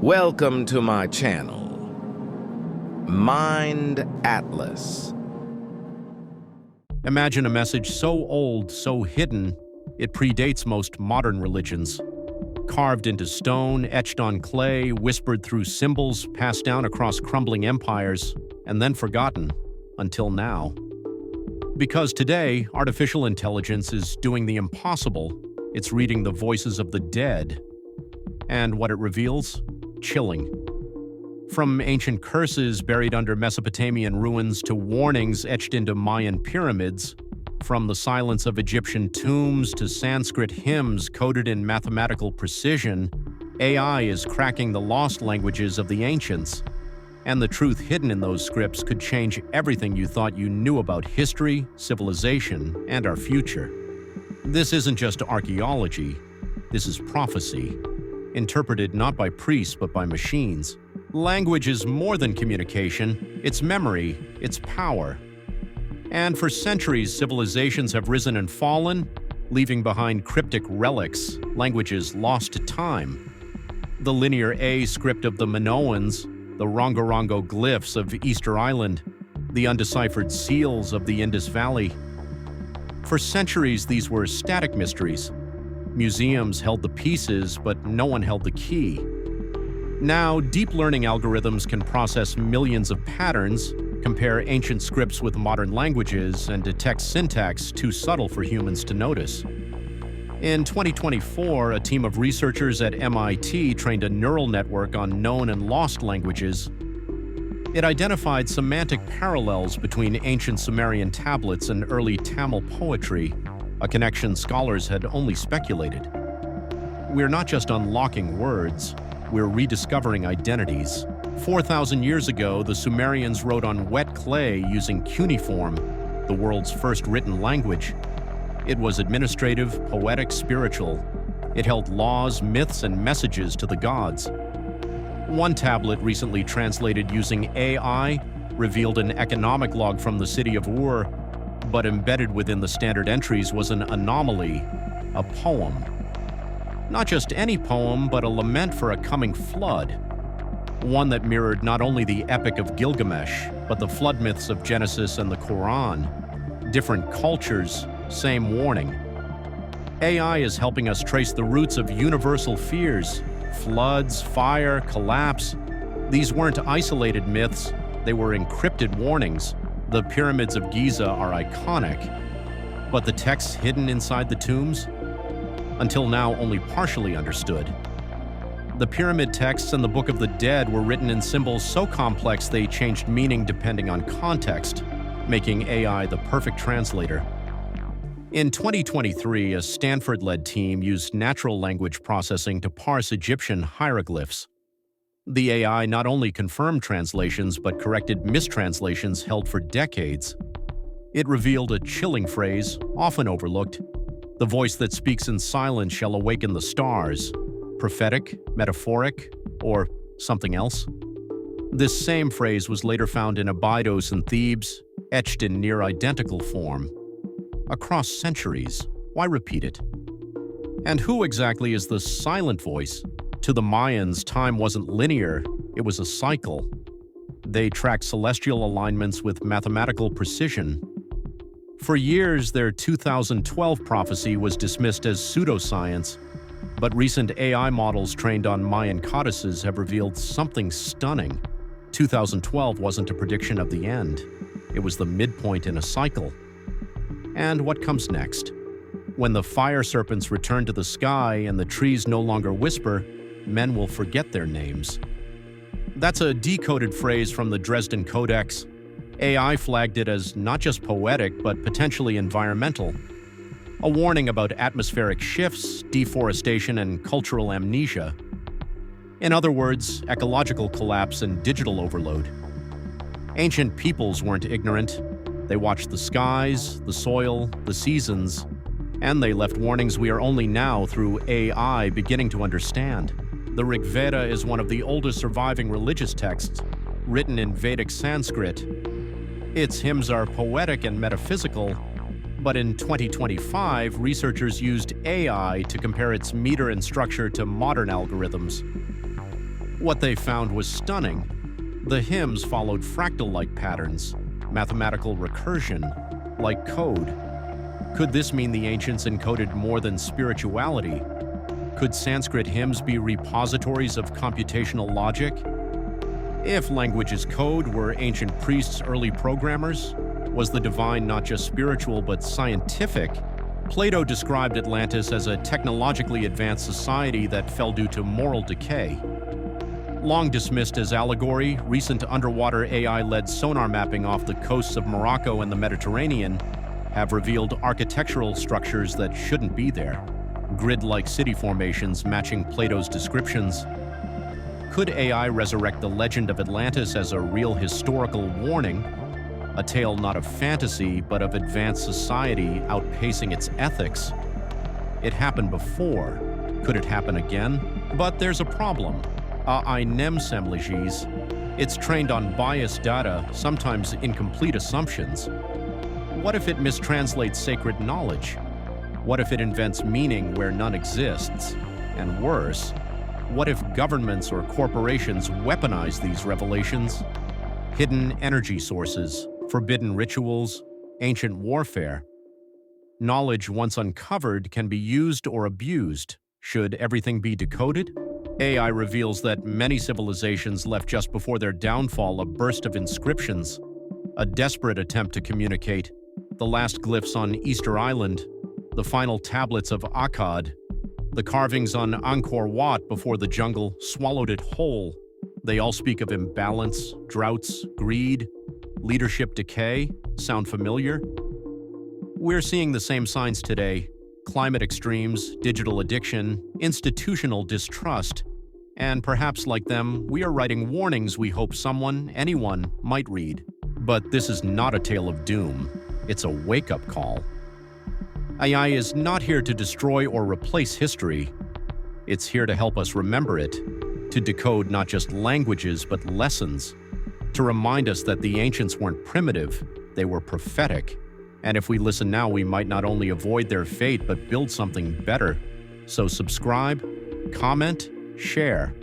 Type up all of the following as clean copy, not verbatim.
Welcome to my channel, Mind Atlas. Imagine a message so old, so hidden, it predates most modern religions. Carved into stone, etched on clay, whispered through symbols, passed down across crumbling empires, and then forgotten, until now. Because today, artificial intelligence is doing the impossible. It's reading the voices of the dead. And what it reveals? Chilling. From ancient curses buried under Mesopotamian ruins to warnings etched into Mayan pyramids, from the silence of Egyptian tombs to Sanskrit hymns coded in mathematical precision, AI is cracking the lost languages of the ancients. And the truth hidden in those scripts could change everything you thought you knew about history, civilization, and our future. This isn't just archaeology. This is prophecy, interpreted not by priests but by machines. Language is more than communication. It's memory, it's power. And for centuries, civilizations have risen and fallen, leaving behind cryptic relics, languages lost to time. The Linear A script of the Minoans, the Rongorongo glyphs of Easter Island, the undeciphered seals of the Indus Valley. For centuries, these were static mysteries. Museums held the pieces, but no one held the key. Now, deep learning algorithms can process millions of patterns, compare ancient scripts with modern languages, and detect syntax too subtle for humans to notice. In 2024, a team of researchers at MIT trained a neural network on known and lost languages. It identified semantic parallels between ancient Sumerian tablets and early Tamil poetry, a connection scholars had only speculated. We're not just unlocking words, we're rediscovering identities. 4,000 years ago, the Sumerians wrote on wet clay using cuneiform, the world's first written language. It was administrative, poetic, spiritual. It held laws, myths, and messages to the gods. One tablet recently translated using AI revealed an economic log from the city of Ur, but embedded within the standard entries was an anomaly, a poem. Not just any poem, but a lament for a coming flood. One that mirrored not only the Epic of Gilgamesh, but the flood myths of Genesis and the Quran. Different cultures, same warning. AI is helping us trace the roots of universal fears: floods, fire, collapse. These weren't isolated myths, they were encrypted warnings. The pyramids of Giza are iconic, but the texts hidden inside the tombs? Until now, only partially understood. The pyramid texts and the Book of the Dead were written in symbols so complex they changed meaning depending on context, making AI the perfect translator. In 2023, a Stanford-led team used natural language processing to parse Egyptian hieroglyphs. The AI not only confirmed translations but corrected mistranslations held for decades. It revealed a chilling phrase, often overlooked: "The voice that speaks in silence shall awaken the stars." Prophetic, metaphoric, or something else? This same phrase was later found in Abydos in Thebes, etched in near-identical form. Across centuries, why repeat it? And who exactly is the silent voice? To the Mayans, time wasn't linear, it was a cycle. They tracked celestial alignments with mathematical precision. For years, their 2012 prophecy was dismissed as pseudoscience, but recent AI models trained on Mayan codices have revealed something stunning. 2012 wasn't a prediction of the end. It was the midpoint in a cycle. And what comes next? When the fire serpents return to the sky and the trees no longer whisper, men will forget their names. That's a decoded phrase from the Dresden Codex. AI flagged it as not just poetic, but potentially environmental. A warning about atmospheric shifts, deforestation, and cultural amnesia. In other words, ecological collapse and digital overload. Ancient peoples weren't ignorant. They watched the skies, the soil, the seasons, and they left warnings we are only now, through AI, beginning to understand. The Rig Veda is one of the oldest surviving religious texts, written in Vedic Sanskrit. Its hymns are poetic and metaphysical, but in 2025, researchers used AI to compare its meter and structure to modern algorithms. What they found was stunning. The hymns followed fractal-like patterns, mathematical recursion, like code. Could this mean the ancients encoded more than spirituality? Could Sanskrit hymns be repositories of computational logic? If language is code, were ancient priests early programmers? Was the divine not just spiritual but scientific? Plato described Atlantis as a technologically advanced society that fell due to moral decay. Long dismissed as allegory, recent underwater AI-led sonar mapping off the coasts of Morocco and the Mediterranean have revealed architectural structures that shouldn't be there, grid-like city formations matching Plato's descriptions. Could AI resurrect the legend of Atlantis as a real historical warning, a tale not of fantasy but of advanced society outpacing its ethics? It happened before. Could it happen again? But there's a problem. AI nemsemliges. It's trained on biased data, sometimes incomplete assumptions. What if it mistranslates sacred knowledge? What if it invents meaning where none exists? And worse, what if governments or corporations weaponize these revelations? Hidden energy sources, forbidden rituals, ancient warfare. Knowledge once uncovered can be used or abused. Should everything be decoded? AI reveals that many civilizations left just before their downfall a burst of inscriptions, a desperate attempt to communicate, the last glyphs on Easter Island, the final tablets of Akkad, the carvings on Angkor Wat before the jungle swallowed it whole. They all speak of imbalance, droughts, greed, leadership decay. Sound familiar? We're seeing the same signs today: climate extremes, digital addiction, institutional distrust. And perhaps like them, we are writing warnings we hope someone, anyone, might read. But this is not a tale of doom. It's a wake-up call. AI is not here to destroy or replace history. It's here to help us remember it, to decode not just languages but lessons, to remind us that the ancients weren't primitive, they were prophetic. And if we listen now, we might not only avoid their fate, but build something better. So subscribe, comment, share.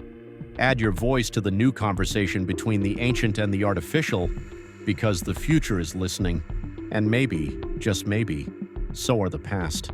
Add your voice to the new conversation between the ancient and the artificial, because the future is listening. And maybe, just maybe, so are the past.